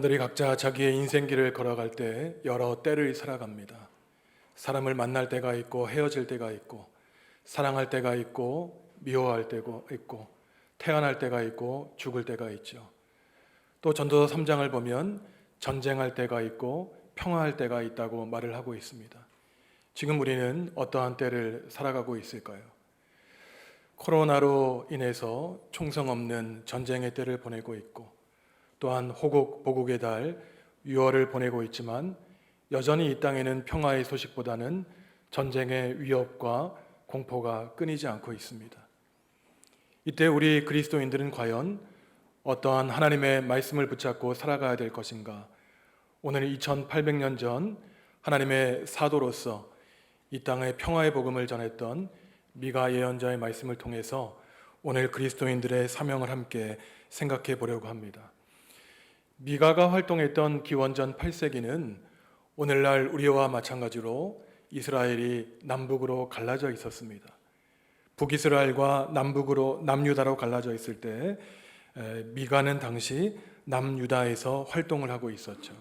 사람들이 각자 자기의 인생길을 걸어갈 때 여러 때를 살아갑니다. 사람을 만날 때가 있고 헤어질 때가 있고, 사랑할 때가 있고 미워할 때가 있고, 태어날 때가 있고 죽을 때가 있죠. 또 전도서 3장을 보면 전쟁할 때가 있고 평화할 때가 있다고 말을 하고 있습니다. 지금 우리는 어떠한 때를 살아가고 있을까요? 코로나로 인해서 총성 없는 전쟁의 때를 보내고 있고, 또한 호국, 보국의 달, 6월을 보내고 있지만 여전히 이 땅에는 평화의 소식보다는 전쟁의 위협과 공포가 끊이지 않고 있습니다. 이때 우리 그리스도인들은 과연 어떠한 하나님의 말씀을 붙잡고 살아가야 될 것인가? 오늘 2800년 전 하나님의 사도로서 이 땅에 평화의 복음을 전했던 미가 예언자의 말씀을 통해서 오늘 그리스도인들의 사명을 함께 생각해 보려고 합니다. 미가가 활동했던 기원전 8세기는 오늘날 우리와 마찬가지로 이스라엘이 남북으로 갈라져 있었습니다. 북이스라엘과 남유다로 갈라져 있을 때 미가는 당시 남유다에서 활동을 하고 있었죠.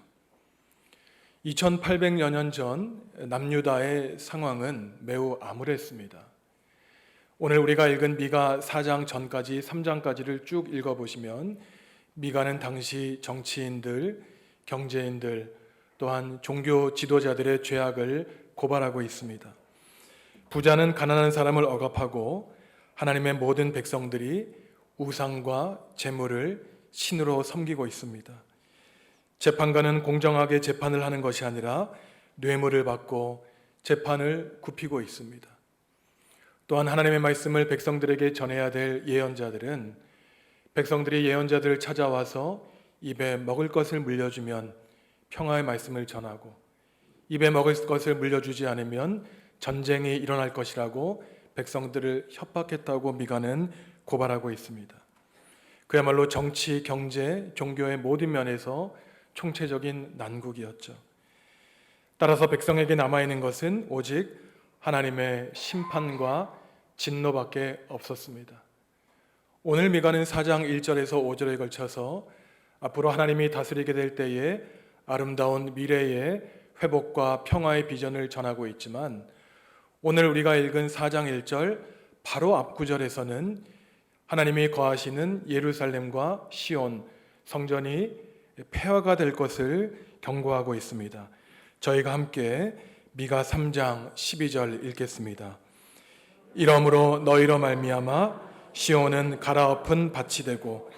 2800여 년 전 남유다의 상황은 매우 암울했습니다. 오늘 우리가 읽은 미가 4장 전까지 3장까지를 쭉 읽어보시면 미가는 당시 정치인들, 경제인들, 또한 종교 지도자들의 죄악을 고발하고 있습니다. 부자는 가난한 사람을 억압하고 하나님의 모든 백성들이 우상과 재물을 신으로 섬기고 있습니다. 재판관은 공정하게 재판을 하는 것이 아니라 뇌물을 받고 재판을 굽히고 있습니다. 또한 하나님의 말씀을 백성들에게 전해야 될 예언자들은 백성들이 예언자들을 찾아와서 입에 먹을 것을 물려주면 평화의 말씀을 전하고, 입에 먹을 것을 물려주지 않으면 전쟁이 일어날 것이라고 백성들을 협박했다고 미가는 고발하고 있습니다. 그야말로 정치, 경제, 종교의 모든 면에서 총체적인 난국이었죠. 따라서 백성에게 남아있는 것은 오직 하나님의 심판과 진노밖에 없었습니다. 오늘 미가는 4장 1절에서 5절에 걸쳐서 앞으로 하나님이 다스리게 될 때에 아름다운 미래의 회복과 평화의 비전을 전하고 있지만, 오늘 우리가 읽은 4장 1절 바로 앞 구절에서는 하나님이 거하시는 예루살렘과 시온, 성전이 폐허가 될 것을 경고하고 있습니다. 저희가 함께 미가 3장 12절 읽겠습니다. 이러므로 너희로 말미암아 시온은 갈아엎은 밭이 되고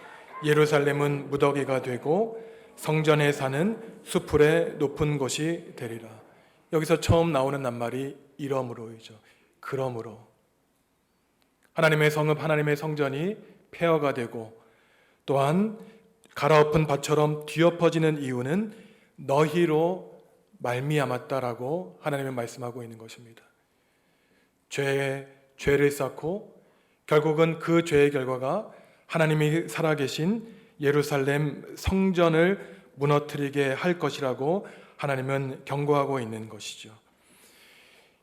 예루살렘은 무더기가 되고 성전에 사는 수풀의 높은 곳이 되리라. 여기서 처음 나오는 낱말이 이러므로이죠. 그러므로 하나님의 성읍, 하나님의 성전이 폐허가 되고 또한 갈아엎은 밭처럼 뒤엎어지는 이유는 너희로 말미암았다라고 하나님은 말씀하고 있는 것입니다. 죄를 쌓고 결국은 그 죄의 결과가 하나님이 살아계신 예루살렘 성전을 무너뜨리게 할 것이라고 하나님은 경고하고 있는 것이죠.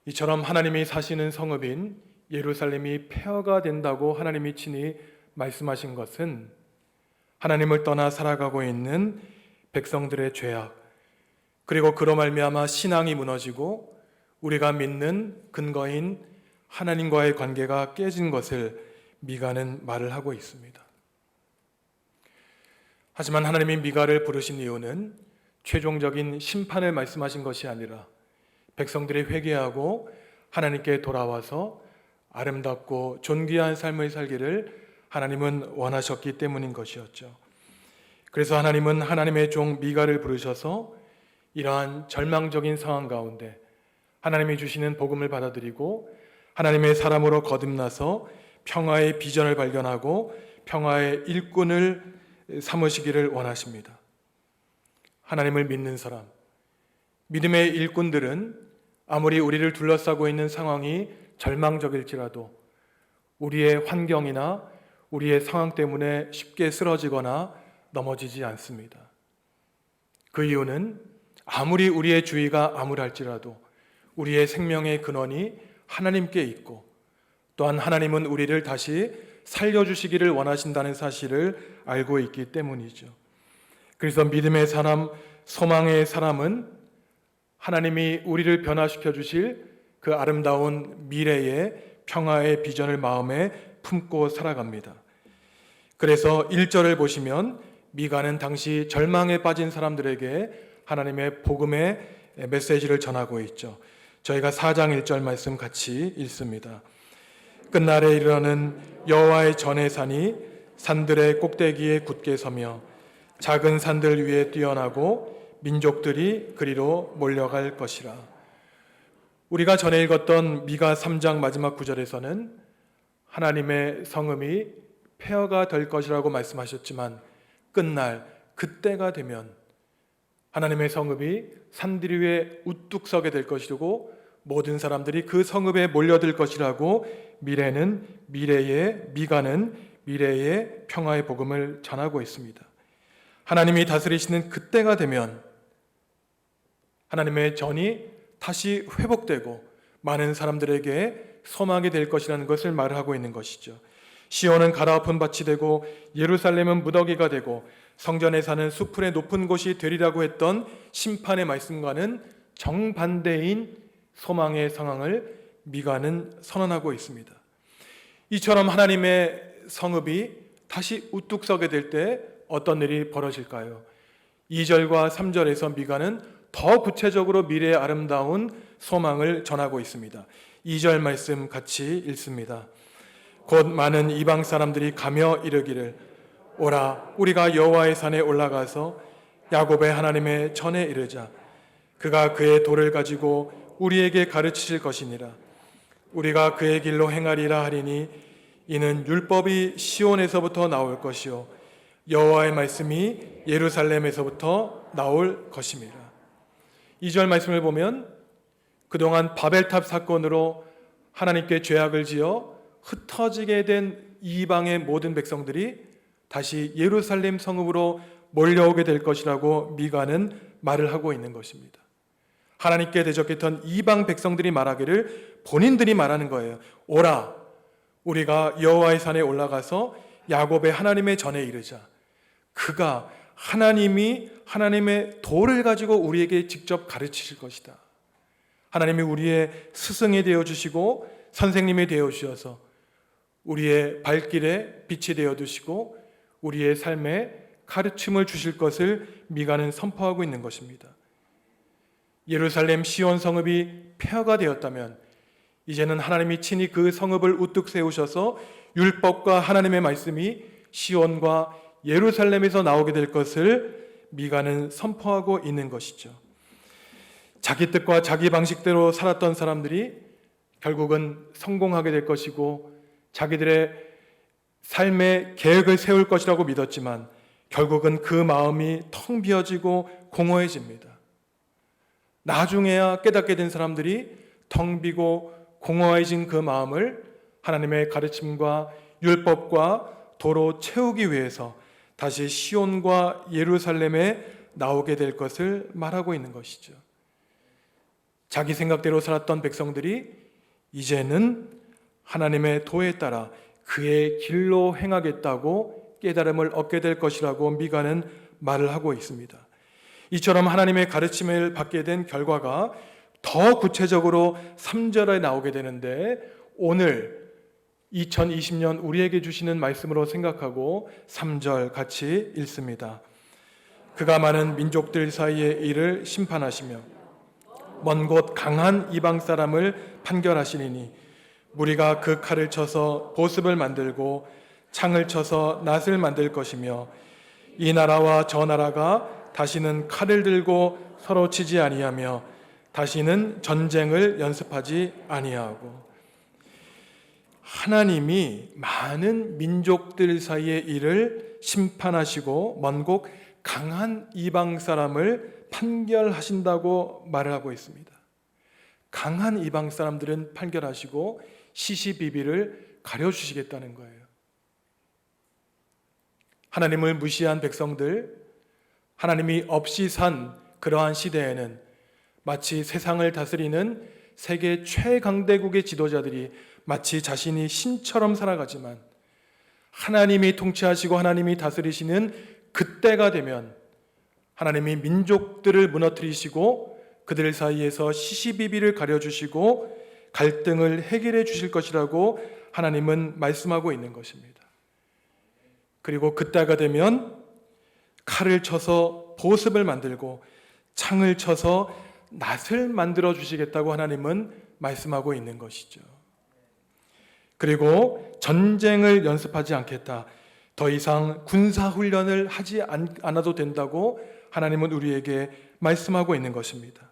이처럼 하나님이 사시는 성읍인 예루살렘이 폐허가 된다고 하나님이 친히 말씀하신 것은 하나님을 떠나 살아가고 있는 백성들의 죄악, 그리고 그로 말미암아 신앙이 무너지고 우리가 믿는 근거인 하나님과의 관계가 깨진 것을 미가는 말을 하고 있습니다. 하지만 하나님이 미가를 부르신 이유는 최종적인 심판을 말씀하신 것이 아니라 백성들이 회개하고 하나님께 돌아와서 아름답고 존귀한 삶을 살기를 하나님은 원하셨기 때문인 것이었죠. 그래서 하나님은 하나님의 종 미가를 부르셔서 이러한 절망적인 상황 가운데 하나님이 주시는 복음을 받아들이고 하나님의 사람으로 거듭나서 평화의 비전을 발견하고 평화의 일꾼을 삼으시기를 원하십니다. 하나님을 믿는 사람, 믿음의 일꾼들은 아무리 우리를 둘러싸고 있는 상황이 절망적일지라도 우리의 환경이나 우리의 상황 때문에 쉽게 쓰러지거나 넘어지지 않습니다. 그 이유는 아무리 우리의 주위가 암울할지라도 우리의 생명의 근원이 하나님께 있고, 또한 하나님은 우리를 다시 살려주시기를 원하신다는 사실을 알고 있기 때문이죠. 그래서 믿음의 사람, 소망의 사람은 하나님이 우리를 변화시켜 주실 그 아름다운 미래의 평화의 비전을 마음에 품고 살아갑니다. 그래서 1절을 보시면 미가는 당시 절망에 빠진 사람들에게 하나님의 복음의 메시지를 전하고 있죠. 저희가 4장 1절 말씀 같이 읽습니다. 끝날에 이르러는 여호와의 전의 산이 산들의 꼭대기에 굳게 서며 작은 산들 위에 뛰어나고 민족들이 그리로 몰려갈 것이라. 우리가 전에 읽었던 미가 3장 마지막 구절에서는 하나님의 성읍이 폐허가 될 것이라고 말씀하셨지만 끝날 그때가 되면 하나님의 성읍이 산들 위에 우뚝 서게 될 것이고 모든 사람들이 그 성읍에 몰려들 것이라고 미가는 미래의 평화의 복음을 전하고 있습니다. 하나님이 다스리시는 그때가 되면 하나님의 전이 다시 회복되고 많은 사람들에게 소망이 될 것이라는 것을 말하고 있는 것이죠. 시온은 가라앉은 밭이 되고 예루살렘은 무더기가 되고 성전에 사는 수풀의 높은 곳이 되리라고 했던 심판의 말씀과는 정반대인 소망의 상황을 미가는 선언하고 있습니다. 이처럼 하나님의 성읍이 다시 우뚝 서게 될 때 어떤 일이 벌어질까요? 2절과 3절에서 미가는 더 구체적으로 미래의 아름다운 소망을 전하고 있습니다. 2절 말씀 같이 읽습니다. 곧 많은 이방 사람들이 가며 이르기를 오라 우리가 여호와의 산에 올라가서 야곱의 하나님의 전에 이르자. 그가 그의 도를 가지고 우리에게 가르치실 것이니라. 우리가 그의 길로 행하리라 하리니 이는 율법이 시온에서부터 나올 것이요 여호와의 말씀이 예루살렘에서부터 나올 것임이라. 2절 말씀을 보면 그동안 바벨탑 사건으로 하나님께 죄악을 지어 흩어지게 된 이방의 모든 백성들이 다시 예루살렘 성읍으로 몰려오게 될 것이라고 미가는 말을 하고 있는 것입니다. 하나님께 대적했던 이방 백성들이 말하기를 본인들이 말하는 거예요. 오라 우리가 여호와의 산에 올라가서 야곱의 하나님의 전에 이르자. 그가 하나님이 하나님의 도를 가지고 우리에게 직접 가르치실 것이다. 하나님이 우리의 스승이 되어주시고 선생님이 되어주셔서 우리의 발길에 빛이 되어주시고 우리의 삶에 가르침을 주실 것을 미가는 선포하고 있는 것입니다. 예루살렘 시온 성읍이 폐허가 되었다면 이제는 하나님이 친히 그 성읍을 우뚝 세우셔서 율법과 하나님의 말씀이 시온과 예루살렘에서 나오게 될 것을 미가는 선포하고 있는 것이죠. 자기 뜻과 자기 방식대로 살았던 사람들이 결국은 성공하게 될 것이고 자기들의 삶의 계획을 세울 것이라고 믿었지만 결국은 그 마음이 텅 비어지고 공허해집니다. 나중에야 깨닫게 된 사람들이 텅 비고 공허해진 그 마음을 하나님의 가르침과 율법과 도로 채우기 위해서 다시 시온과 예루살렘에 나오게 될 것을 말하고 있는 것이죠. 자기 생각대로 살았던 백성들이 이제는 하나님의 도에 따라 그의 길로 행하겠다고 깨달음을 얻게 될 것이라고 미가는 말을 하고 있습니다. 이처럼 하나님의 가르침을 받게 된 결과가 더 구체적으로 3절에 나오게 되는데 오늘 2020년 우리에게 주시는 말씀으로 생각하고 3절 같이 읽습니다. 그가 많은 민족들 사이의 일을 심판하시며 먼 곳 강한 이방 사람을 판결하시리니 무리가 그 칼을 쳐서 보습을 만들고 창을 쳐서 낫을 만들 것이며 이 나라와 저 나라가 다시는 칼을 들고 서로 치지 아니하며 다시는 전쟁을 연습하지 아니하고. 하나님이 많은 민족들 사이의 일을 심판하시고 먼 곳 강한 이방 사람을 판결하신다고 말을 하고 있습니다. 강한 이방 사람들은 판결하시고 시시비비를 가려주시겠다는 거예요. 하나님을 무시한 백성들, 하나님이 없이 산 그러한 시대에는 마치 세상을 다스리는 세계 최강대국의 지도자들이 마치 자신이 신처럼 살아가지만 하나님이 통치하시고 하나님이 다스리시는 그때가 되면 하나님이 민족들을 무너뜨리시고 그들 사이에서 시시비비를 가려주시고 갈등을 해결해 주실 것이라고 하나님은 말씀하고 있는 것입니다. 그리고 그때가 되면 칼을 쳐서 보습을 만들고 창을 쳐서 낫을 만들어 주시겠다고 하나님은 말씀하고 있는 것이죠. 그리고 전쟁을 연습하지 않겠다. 더 이상 군사훈련을 하지 않아도 된다고 하나님은 우리에게 말씀하고 있는 것입니다.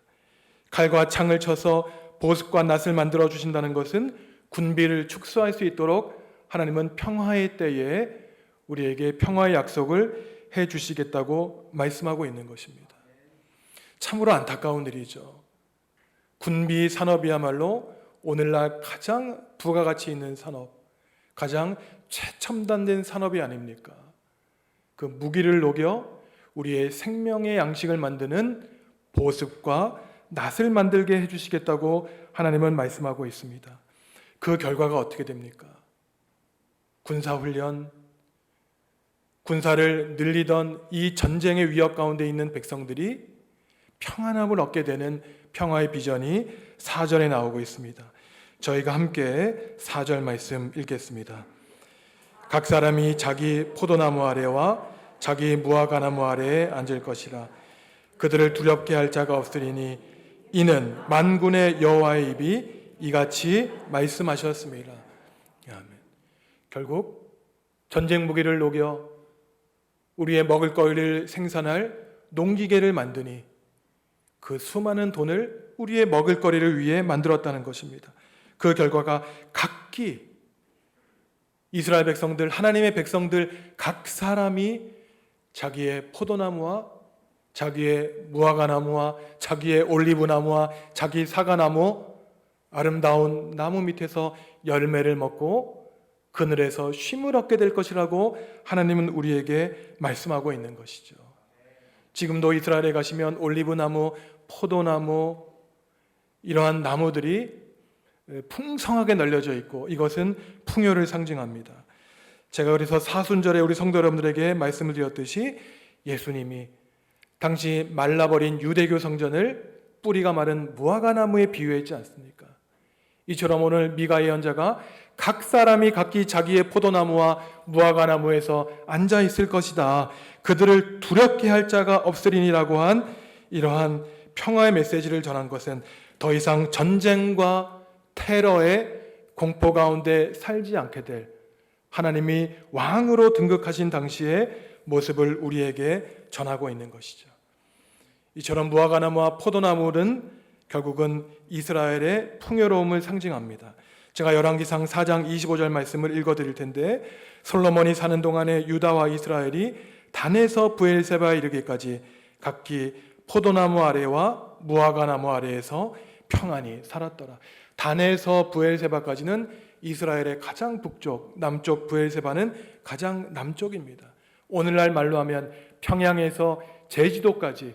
칼과 창을 쳐서 보습과 낫을 만들어 주신다는 것은 군비를 축소할 수 있도록 하나님은 평화의 때에 우리에게 평화의 약속을 해 주시겠다고 말씀하고 있는 것입니다. 참으로 안타까운 일이죠. 군비 산업이야말로 오늘날 가장 부가가치 있는 산업, 가장 최첨단된 산업이 아닙니까? 그 무기를 녹여 우리의 생명의 양식을 만드는 보습과 낫을 만들게 해주시겠다고 하나님은 말씀하고 있습니다. 그 결과가 어떻게 됩니까? 군사훈련, 군사를 늘리던 이 전쟁의 위협 가운데 있는 백성들이 평안함을 얻게 되는 평화의 비전이 4절에 나오고 있습니다. 저희가 함께 4절 말씀 읽겠습니다. 각 사람이 자기 포도나무 아래와 자기 무화과나무 아래에 앉을 것이라. 그들을 두렵게 할 자가 없으리니 이는 만군의 여호와의 입이 이같이 말씀하셨습니다. 아멘. 결국 전쟁 무기를 녹여 우리의 먹을거리를 생산할 농기계를 만드니 그 수많은 돈을 우리의 먹을거리를 위해 만들었다는 것입니다. 그 결과가 각기 이스라엘 백성들, 하나님의 백성들 각 사람이 자기의 포도나무와 자기의 무화과나무와 자기의 올리브나무와 자기 사과나무, 아름다운 나무 밑에서 열매를 먹고 그늘에서 쉼을 얻게 될 것이라고 하나님은 우리에게 말씀하고 있는 것이죠. 지금도 이스라엘에 가시면 올리브나무, 포도나무, 이러한 나무들이 풍성하게 널려져 있고 이것은 풍요를 상징합니다. 제가 그래서 사순절에 우리 성도 여러분들에게 말씀을 드렸듯이 예수님이 당시 말라버린 유대교 성전을 뿌리가 마른 무화과나무에 비유했지 않습니까? 이처럼 오늘 미가 예언자가 각 사람이 각기 자기의 포도나무와 무화과나무에서 앉아 있을 것이다. 그들을 두렵게 할 자가 없으리니라고 한 이러한 평화의 메시지를 전한 것은 더 이상 전쟁과 테러의 공포 가운데 살지 않게 될 하나님이 왕으로 등극하신 당시의 모습을 우리에게 전하고 있는 것이죠. 이처럼 무화과나무와 포도나무는 결국은 이스라엘의 풍요로움을 상징합니다. 제가 열왕기상 4장 25절 말씀을 읽어드릴 텐데, 솔로몬이 사는 동안에 유다와 이스라엘이 단에서 브엘세바에 이르기까지 각기 포도나무 아래와 무화과나무 아래에서 평안히 살았더라. 단에서 브엘세바까지는 이스라엘의 가장 북쪽, 남쪽 브엘세바는 가장 남쪽입니다. 오늘날 말로 하면 평양에서 제주도까지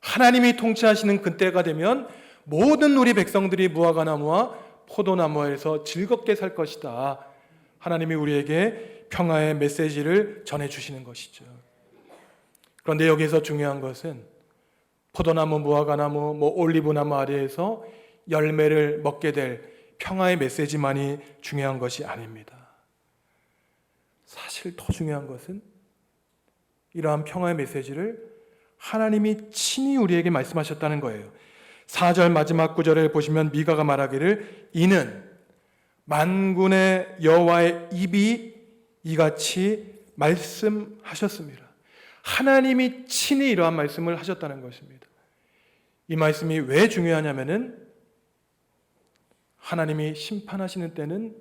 하나님이 통치하시는 그때가 되면 모든 우리 백성들이 무화과나무와 포도나무에서 즐겁게 살 것이다. 하나님이 우리에게 평화의 메시지를 전해주시는 것이죠. 그런데 여기서 중요한 것은 포도나무, 무화과나무, 올리브나무 아래에서 열매를 먹게 될 평화의 메시지만이 중요한 것이 아닙니다. 사실 더 중요한 것은 이러한 평화의 메시지를 하나님이 친히 우리에게 말씀하셨다는 거예요. 4절 마지막 구절에 보시면 미가가 말하기를 이는 만군의 여호와의 입이 이같이 말씀하셨습니다. 하나님이 친히 이러한 말씀을 하셨다는 것입니다. 이 말씀이 왜 중요하냐면은 하나님이 심판하시는 때는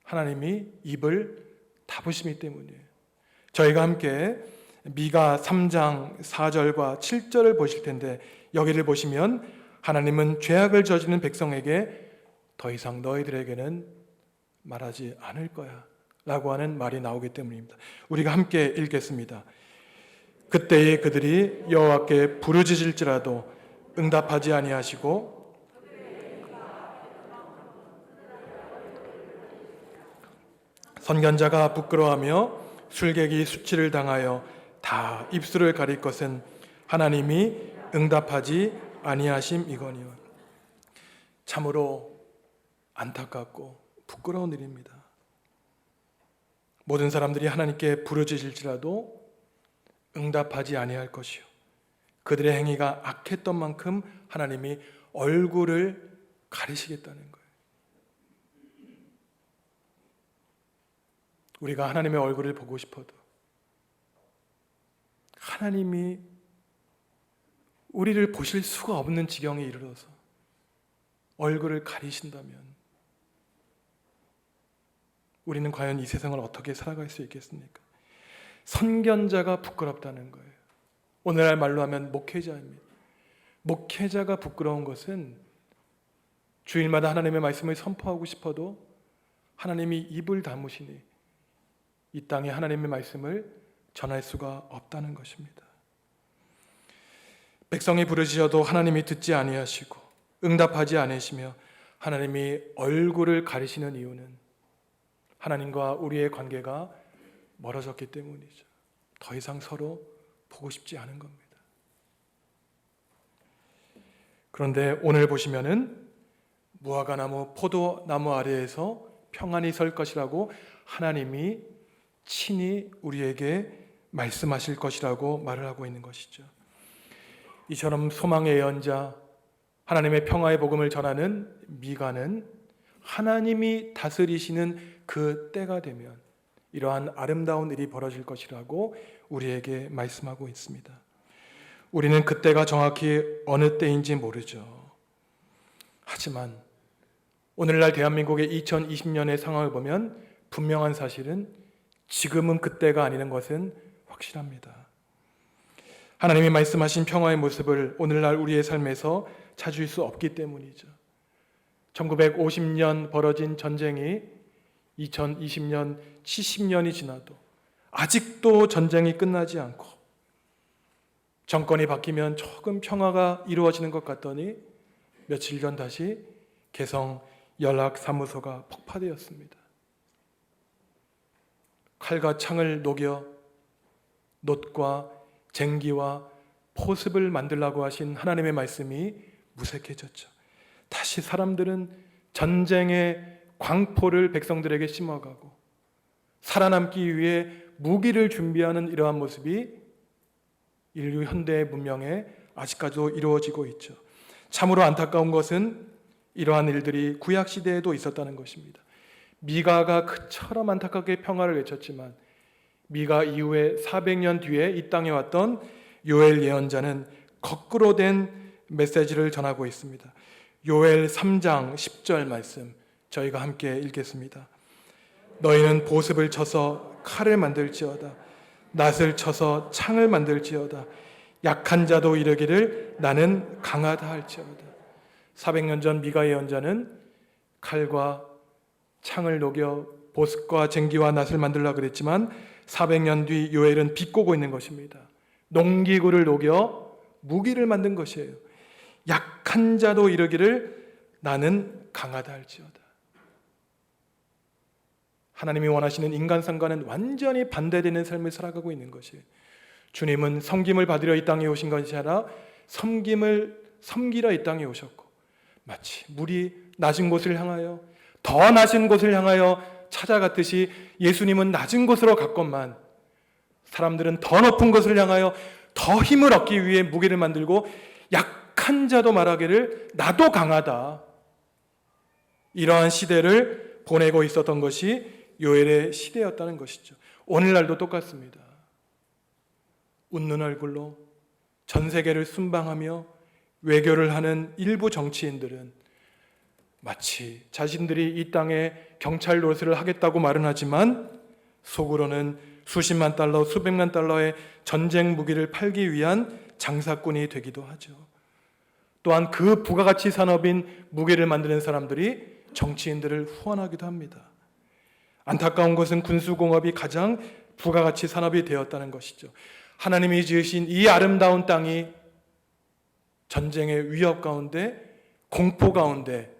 하나님이 입을 닫으시기 때문이에요. 저희가 함께 미가 3장 4절과 7절을 보실 텐데 여기를 보시면 하나님은 죄악을 저지른 백성에게 더 이상 너희들에게는 말하지 않을 거야 라고 하는 말이 나오기 때문입니다. 우리가 함께 읽겠습니다. 그때에 그들이 여호와께 부르짖을지라도 응답하지 아니하시고 선견자가 부끄러워하며 술객이 수치를 당하여 다 입술을 가릴 것은 하나님이 응답하지 아니하심이거니와. 참으로 안타깝고 부끄러운 일입니다. 모든 사람들이 하나님께 부르짖을지라도 응답하지 아니할 것이요, 그들의 행위가 악했던 만큼 하나님이 얼굴을 가리시겠다는 거예요. 우리가 하나님의 얼굴을 보고 싶어도 하나님이 우리를 보실 수가 없는 지경에 이르러서 얼굴을 가리신다면 우리는 과연 이 세상을 어떻게 살아갈 수 있겠습니까? 선견자가 부끄럽다는 거예요. 오늘날 말로 하면 목회자입니다. 목회자가 부끄러운 것은 주일마다 하나님의 말씀을 선포하고 싶어도 하나님이 입을 다무시니 이 땅에 하나님의 말씀을 전할 수가 없다는 것입니다. 백성이 부르짖어도 하나님이 듣지 아니하시고 응답하지 않으시며 하나님이 얼굴을 가리시는 이유는 하나님과 우리의 관계가 멀어졌기 때문이죠. 더 이상 서로 보고 싶지 않은 겁니다. 그런데 오늘 보시면은 무화과나무, 포도나무 아래에서 평안히 설 것이라고 하나님이 친히 우리에게 말씀하실 것이라고 말을 하고 있는 것이죠. 이처럼 소망의 예언자, 하나님의 평화의 복음을 전하는 미가는 하나님이 다스리시는 그 때가 되면 이러한 아름다운 일이 벌어질 것이라고 우리에게 말씀하고 있습니다. 우리는 그때가 정확히 어느 때인지 모르죠. 하지만 오늘날 대한민국의 2020년의 상황을 보면 분명한 사실은 지금은 그때가 아니는 것은 확실합니다. 하나님이 말씀하신 평화의 모습을 오늘날 우리의 삶에서 찾을 수 없기 때문이죠. 1950년 벌어진 전쟁이 2020년 70년이 지나도 아직도 전쟁이 끝나지 않고 정권이 바뀌면 조금 평화가 이루어지는 것 같더니 며칠 전 다시 개성 연락사무소가 폭파되었습니다. 칼과 창을 녹여 놋과 쟁기와 포습을 만들라고 하신 하나님의 말씀이 무색해졌죠. 다시 사람들은 전쟁의 광포를 백성들에게 심어가고 살아남기 위해 무기를 준비하는 이러한 모습이 인류 현대의 문명에 아직까지도 이루어지고 있죠. 참으로 안타까운 것은 이러한 일들이 구약시대에도 있었다는 것입니다. 미가가 그처럼 안타깝게 평화를 외쳤지만 미가 이후에 400년 뒤에 이 땅에 왔던 요엘 예언자는 거꾸로 된 메시지를 전하고 있습니다. 요엘 3장 10절 말씀 저희가 함께 읽겠습니다. 너희는 보습을 쳐서 칼을 만들지어다. 낫을 쳐서 창을 만들지어다. 약한 자도 이르기를 나는 강하다 할지어다. 400년 전 미가 예언자는 칼과 창을 녹여 보습과 쟁기와 낫을 만들려고 그랬지만 400년 뒤 요엘은 비꼬고 있는 것입니다. 농기구를 녹여 무기를 만든 것이에요. 약한 자도 이르기를 나는 강하다 할지어다. 하나님이 원하시는 인간상과는 완전히 반대되는 삶을 살아가고 있는 것이에요. 주님은 섬김을 받으려 이 땅에 오신 것이 아니라 섬기려 이 땅에 오셨고 마치 물이 낮은 곳을 향하여 더 낮은 곳을 향하여 찾아갔듯이 예수님은 낮은 곳으로 갔건만 사람들은 더 높은 곳을 향하여 더 힘을 얻기 위해 무기를 만들고 약한 자도 말하기를 나도 강하다. 이러한 시대를 보내고 있었던 것이 요엘의 시대였다는 것이죠. 오늘날도 똑같습니다. 웃는 얼굴로 전 세계를 순방하며 외교를 하는 일부 정치인들은 마치 자신들이 이 땅에 경찰 노릇을 하겠다고 말은 하지만 속으로는 수십만 달러, 수백만 달러의 전쟁 무기를 팔기 위한 장사꾼이 되기도 하죠. 또한 그 부가가치 산업인 무기를 만드는 사람들이 정치인들을 후원하기도 합니다. 안타까운 것은 군수공업이 가장 부가가치 산업이 되었다는 것이죠. 하나님이 지으신 이 아름다운 땅이 전쟁의 위협 가운데, 공포 가운데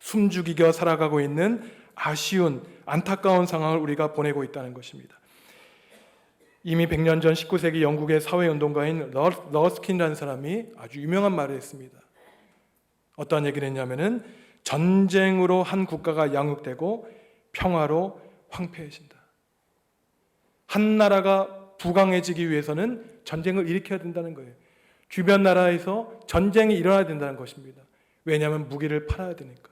숨죽이겨 살아가고 있는 아쉬운 안타까운 상황을 우리가 보내고 있다는 것입니다. 이미 100년 전 19세기 영국의 사회운동가인 러스킨이라는 사람이 아주 유명한 말을 했습니다. 어떤 얘기를 했냐면은 전쟁으로 한 국가가 양육되고 평화로 황폐해진다. 한 나라가 부강해지기 위해서는 전쟁을 일으켜야 된다는 거예요. 주변 나라에서 전쟁이 일어나야 된다는 것입니다. 왜냐하면 무기를 팔아야 되니까.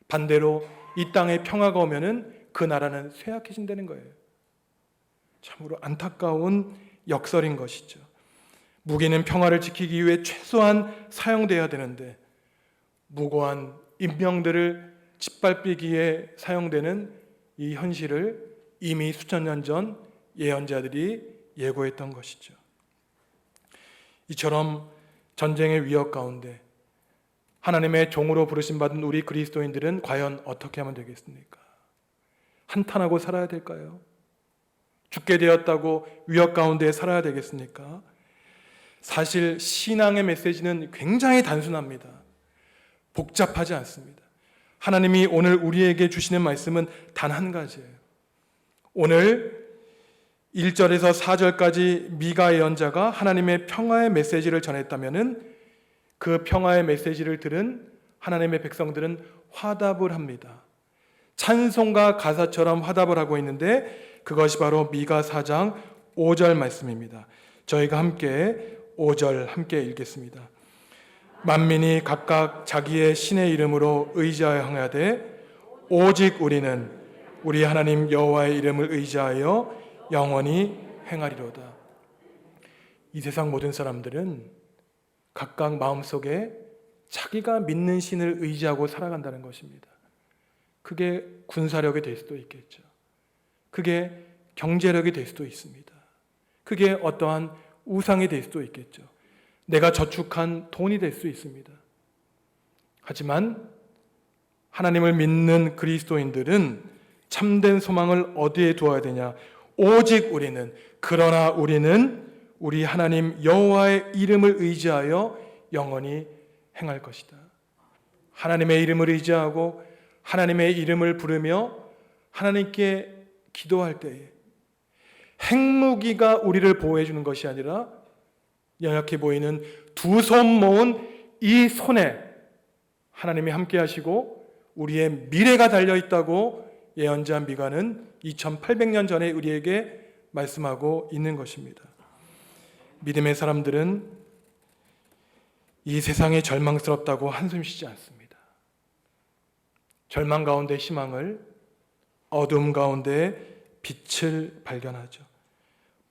반대로 이 땅에 평화가 오면은 그 나라는 쇠약해진다는 거예요. 참으로 안타까운 역설인 것이죠. 무기는 평화를 지키기 위해 최소한 사용돼야 되는데 무고한 인명들을 짓밟히기에 사용되는 이 현실을 이미 수천 년 전 예언자들이 예고했던 것이죠. 이처럼 전쟁의 위협 가운데 하나님의 종으로 부르심받은 우리 그리스도인들은 과연 어떻게 하면 되겠습니까? 한탄하고 살아야 될까요? 죽게 되었다고 위협 가운데 살아야 되겠습니까? 사실 신앙의 메시지는 굉장히 단순합니다. 복잡하지 않습니다. 하나님이 오늘 우리에게 주시는 말씀은 단 한 가지예요. 오늘 1절에서 4절까지 미가 예언자가 하나님의 평화의 메시지를 전했다면은 그 평화의 메시지를 들은 하나님의 백성들은 화답을 합니다. 찬송가 가사처럼 화답을 하고 있는데 그것이 바로 미가 4장 5절 말씀입니다. 저희가 함께 5절 함께 읽겠습니다. 만민이 각각 자기의 신의 이름으로 의지하여 행하되 오직 우리는 우리 하나님 여호와의 이름을 의지하여 영원히 행하리로다. 이 세상 모든 사람들은 각각 마음속에 자기가 믿는 신을 의지하고 살아간다는 것입니다. 그게 군사력이 될 수도 있겠죠. 그게 경제력이 될 수도 있습니다. 그게 어떠한 우상이 될 수도 있겠죠. 내가 저축한 돈이 될 수 있습니다. 하지만 하나님을 믿는 그리스도인들은 참된 소망을 어디에 두어야 되냐? 오직 우리는, 그러나 우리는 우리 하나님 여호와의 이름을 의지하여 영원히 행할 것이다. 하나님의 이름을 의지하고 하나님의 이름을 부르며 하나님께 기도할 때에 핵무기가 우리를 보호해 주는 것이 아니라 연약해 보이는 두 손 모은 이 손에 하나님이 함께 하시고 우리의 미래가 달려 있다고 예언자 미가는 2800년 전에 우리에게 말씀하고 있는 것입니다. 믿음의 사람들은 이 세상이 절망스럽다고 한숨 쉬지 않습니다. 절망 가운데 희망을, 어둠 가운데 빛을 발견하죠.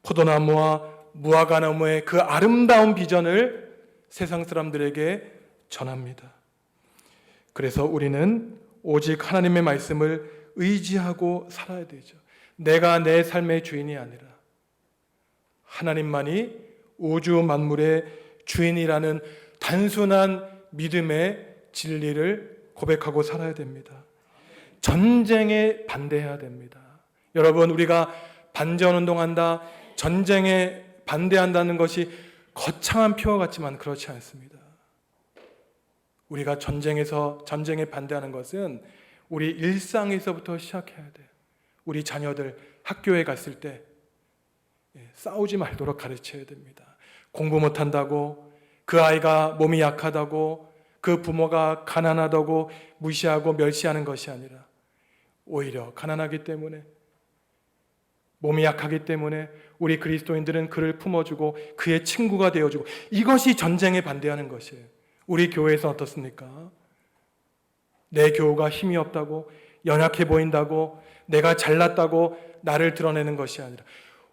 포도나무와 무화과나무의 그 아름다운 비전을 세상 사람들에게 전합니다. 그래서 우리는 오직 하나님의 말씀을 의지하고 살아야 되죠. 내가 내 삶의 주인이 아니라 하나님만이 우주 만물의 주인이라는 단순한 믿음의 진리를 고백하고 살아야 됩니다. 전쟁에 반대해야 됩니다. 여러분, 우리가 반전운동한다, 전쟁에 반대한다는 것이 거창한 표현 같지만 그렇지 않습니다. 우리가 전쟁에 반대하는 것은 우리 일상에서부터 시작해야 돼요. 우리 자녀들 학교에 갔을 때 싸우지 말도록 가르쳐야 됩니다. 공부 못한다고, 그 아이가 몸이 약하다고, 그 부모가 가난하다고 무시하고 멸시하는 것이 아니라 오히려 가난하기 때문에, 몸이 약하기 때문에 우리 그리스도인들은 그를 품어주고 그의 친구가 되어주고, 이것이 전쟁에 반대하는 것이에요. 우리 교회에서 어떻습니까? 내 교우가 힘이 없다고, 연약해 보인다고, 내가 잘났다고 나를 드러내는 것이 아니라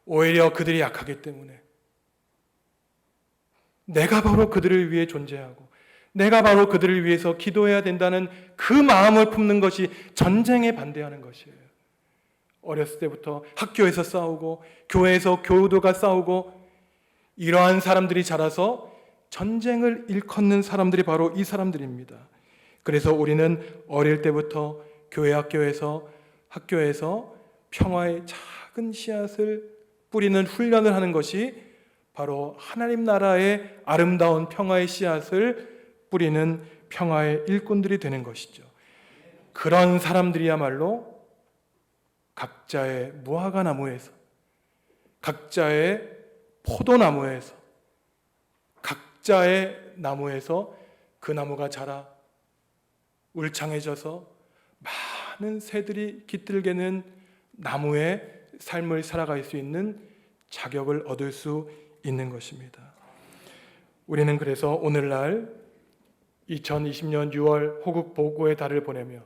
오히려 그들이 약하기 때문에 내가 바로 그들을 위해 존재하고 내가 바로 그들을 위해서 기도해야 된다는 그 마음을 품는 것이 전쟁에 반대하는 것이에요. 어렸을 때부터 학교에서 싸우고 교회에서 교우들과 싸우고 이러한 사람들이 자라서 전쟁을 일컫는 사람들이 바로 이 사람들입니다. 그래서 우리는 어릴 때부터 교회 학교에서 평화의 작은 씨앗을 뿌리는 훈련을 하는 것이 바로 하나님 나라의 아름다운 평화의 씨앗을 뿌리는 평화의 일꾼들이 되는 것이죠. 그런 사람들이야말로 각자의 무화과 나무에서 각자의 포도나무에서, 각자의 나무에서 그 나무가 자라 울창해져서 많은 새들이 깃들게는 나무의 삶을 살아갈 수 있는 자격을 얻을 수 있는 것입니다. 우리는 그래서 오늘날 2020년 6월 호국 보고의 달을 보내며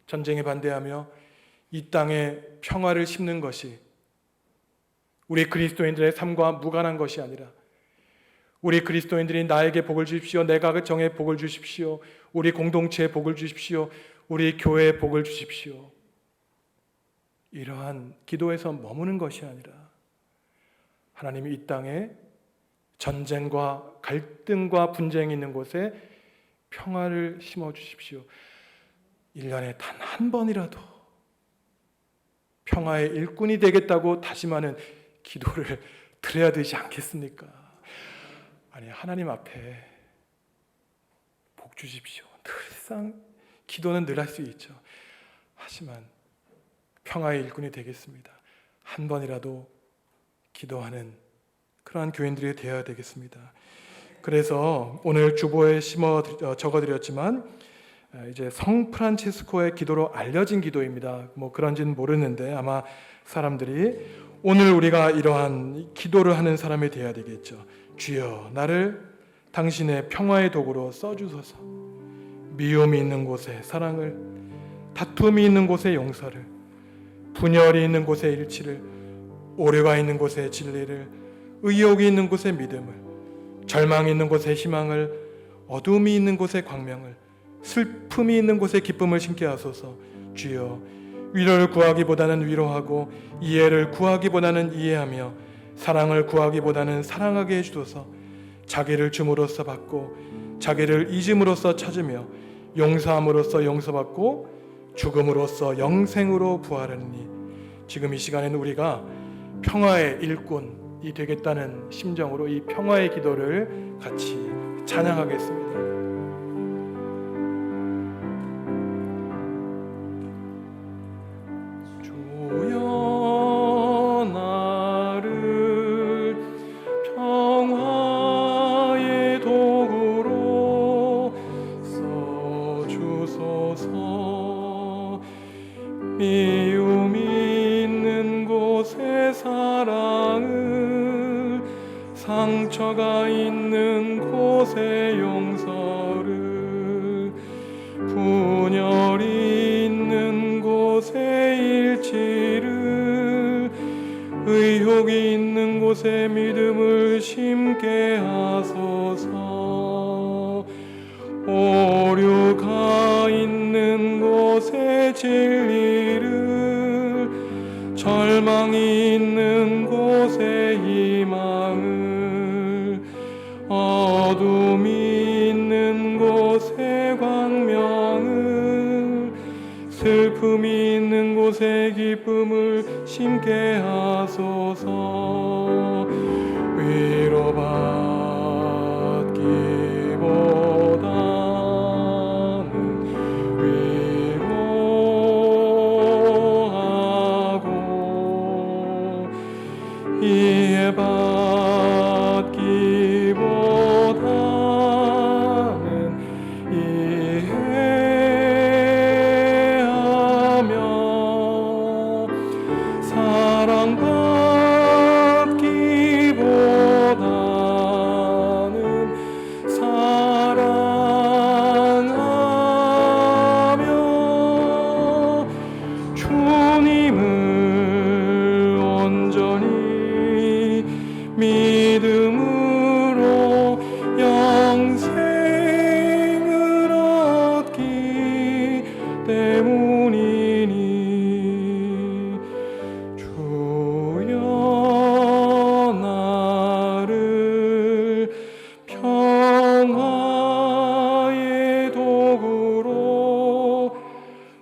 전쟁에 반대하며 이 땅에 평화를 심는 것이 우리 그리스도인들의 삶과 무관한 것이 아니라 우리 그리스도인들이 나에게 복을 주십시오, 내가 그 정에 복을 주십시오, 우리 공동체에 복을 주십시오, 우리 교회에 복을 주십시오, 이러한 기도에서 머무는 것이 아니라 하나님이 이 땅에 전쟁과 갈등과 분쟁이 있는 곳에 평화를 심어주십시오. 1년에 단 한 번이라도 평화의 일꾼이 되겠다고 다짐하는 기도를 드려야 되지 않겠습니까? 아니, 하나님 앞에 복 주십시오. 늘상 기도는 늘 할 수 있죠. 하지만 평화의 일꾼이 되겠습니다. 한 번이라도 기도하는 그러한 교인들이 되어야 되겠습니다. 그래서 오늘 주보에 적어드렸지만 이제 성 프란치스코의 기도로 알려진 기도입니다. 뭐 그런지는 모르는데 아마 사람들이 오늘 우리가 이러한 기도를 하는 사람이 되어야 되겠죠. 주여, 나를 당신의 평화의 도구로 써주소서. 미움이 있는 곳에 사랑을, 다툼이 있는 곳에 용서를, 분열이 있는 곳에 일치를, 오류가 있는 곳에 진리를, 의욕이 있는 곳에 믿음을, 절망이 있는 곳에 희망을, 어둠이 있는 곳에 광명을, 슬픔이 있는 곳에 기쁨을 심게 하소서. 주여, 위로를 구하기보다는 위로하고 이해를 구하기보다는 이해하며 사랑을 구하기보다는 사랑하게 해주소서. 자기를 줌으로써 받고 자기를 잊음으로써 찾으며 용서함으로써 용서받고 죽음으로써 영생으로 부활하느니, 지금 이 시간에는 우리가 평화의 일꾼이 되겠다는 심정으로 이 평화의 기도를 같이 찬양하겠습니다. 미움이 있는 곳에 사랑을, 상처가 있는 곳에 용서를, 분열이 있는 곳에 일치를, 의욕이 있는 곳에 믿음을 심게 하소서. 오류가 있는 곳에 진리를, 절망이 있는 곳에 희망을, 어둠이 있는 곳에 광명을, 슬픔이 있는 곳에 기쁨을 심게 하소서. 이해받기보다는 이해하며, 사랑받기보다는 사랑하며, 주님을 온전히 믿음으로 영생을 얻기 때문이니, 주여 나를 평화의 도구로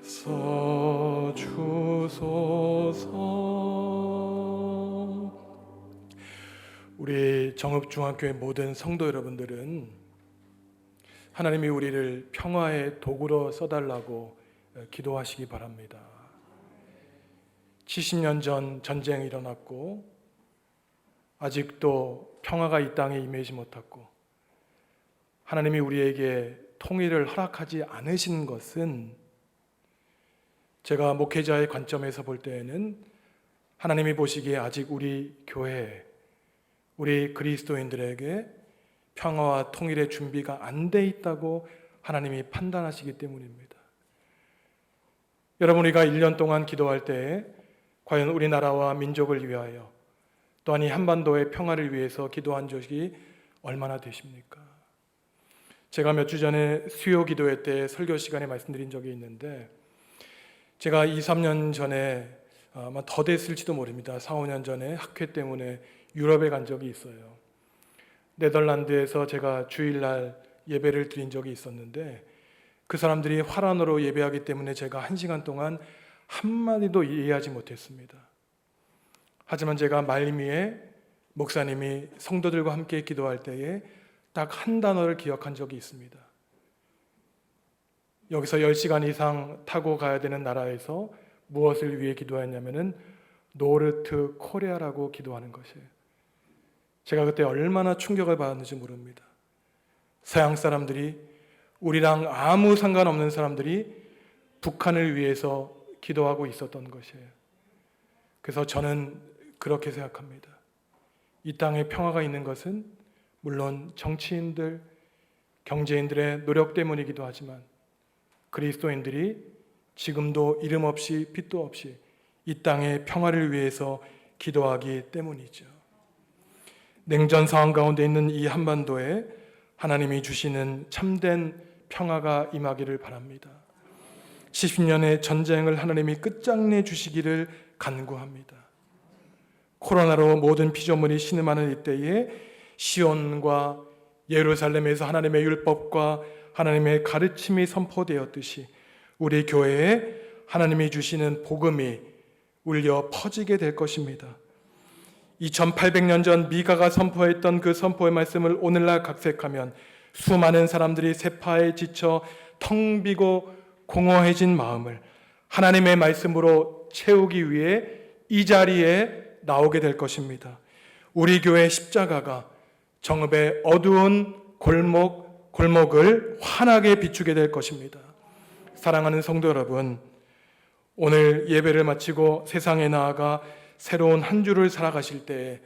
써주소서. 우리 정읍중앙교회 모든 성도 여러분들은 하나님이 우리를 평화의 도구로 써달라고 기도하시기 바랍니다. 70년 전 전쟁이 일어났고 아직도 평화가 이 땅에 임하지 못했고 하나님이 우리에게 통일을 허락하지 않으신 것은 제가 목회자의 관점에서 볼 때에는 하나님이 보시기에 아직 우리 교회, 우리 그리스도인들에게 평화와 통일의 준비가 안 돼 있다고 하나님이 판단하시기 때문입니다. 여러분, 우리가 1년 동안 기도할 때에 과연 우리나라와 민족을 위하여 또한 이 한반도의 평화를 위해서 기도한 적이 얼마나 되십니까? 제가 몇 주 전에 수요 기도회 때 설교 시간에 말씀드린 적이 있는데 제가 2, 3년 전에 아마 더 됐을지도 모릅니다. 4, 5년 전에 학회 때문에 유럽에 간 적이 있어요. 네덜란드에서 제가 주일날 예배를 드린 적이 있었는데 그 사람들이 화란으로 예배하기 때문에 제가 1시간 동안 한마디도 이해하지 못했습니다. 하지만 제가 말미에 목사님이 성도들과 함께 기도할 때에 딱 한 단어를 기억한 적이 있습니다. 여기서 10시간 이상 타고 가야 되는 나라에서 무엇을 위해 기도했냐면은 노르트 코리아라고 기도하는 것이에요. 제가 그때 얼마나 충격을 받았는지 모릅니다. 서양 사람들이, 우리랑 아무 상관없는 사람들이 북한을 위해서 기도하고 있었던 것이에요. 그래서 저는 그렇게 생각합니다. 이 땅에 평화가 있는 것은 물론 정치인들, 경제인들의 노력 때문이기도 하지만 그리스도인들이 지금도 이름 없이 빛도 없이 이 땅의 평화를 위해서 기도하기 때문이죠. 냉전 상황 가운데 있는 이 한반도에 하나님이 주시는 참된 평화가 임하기를 바랍니다. 70년의 전쟁을 하나님이 끝장내 주시기를 간구합니다. 코로나로 모든 피조물이 신음하는 이때에 시온과 예루살렘에서 하나님의 율법과 하나님의 가르침이 선포되었듯이 우리 교회에 하나님이 주시는 복음이 울려 퍼지게 될 것입니다. 2800년 전 미가가 선포했던 그 선포의 말씀을 오늘날 각색하면 수많은 사람들이 세파에 지쳐 텅 비고 공허해진 마음을 하나님의 말씀으로 채우기 위해 이 자리에 나오게 될 것입니다. 우리 교회 십자가가 정읍의 어두운 골목을 환하게 비추게 될 것입니다. 사랑하는 성도 여러분, 오늘 예배를 마치고 세상에 나아가 새로운 한 주를 살아가실 때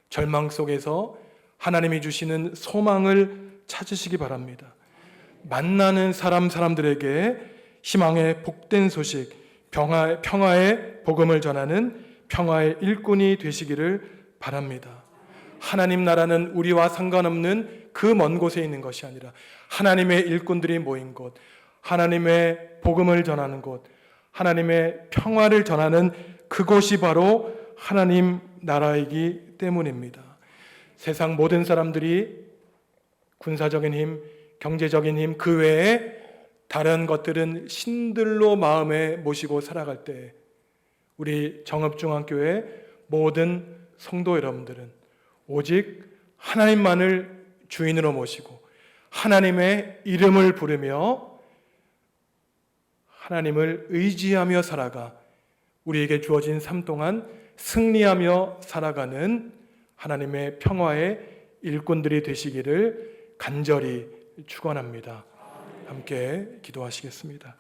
절망 속에서 하나님이 주시는 소망을 찾으시기 바랍니다. 만나는 사람들에게 희망의 복된 소식, 평화의 복음을 전하는 평화의 일꾼이 되시기를 바랍니다. 하나님 나라는 우리와 상관없는 그 먼 곳에 있는 것이 아니라 하나님의 일꾼들이 모인 곳, 하나님의 복음을 전하는 곳, 하나님의 평화를 전하는 그곳이 바로 하나님 나라이기 때문입니다. 세상 모든 사람들이 군사적인 힘, 경제적인 힘, 그 외에 다른 것들은 신들로 마음에 모시고 살아갈 때 우리 정읍중앙교회 모든 성도 여러분들은 오직 하나님만을 주인으로 모시고 하나님의 이름을 부르며 하나님을 의지하며 살아가 우리에게 주어진 삶 동안 승리하며 살아가는 하나님의 평화의 일꾼들이 되시기를 간절히 축원합니다. 함께 기도하시겠습니다.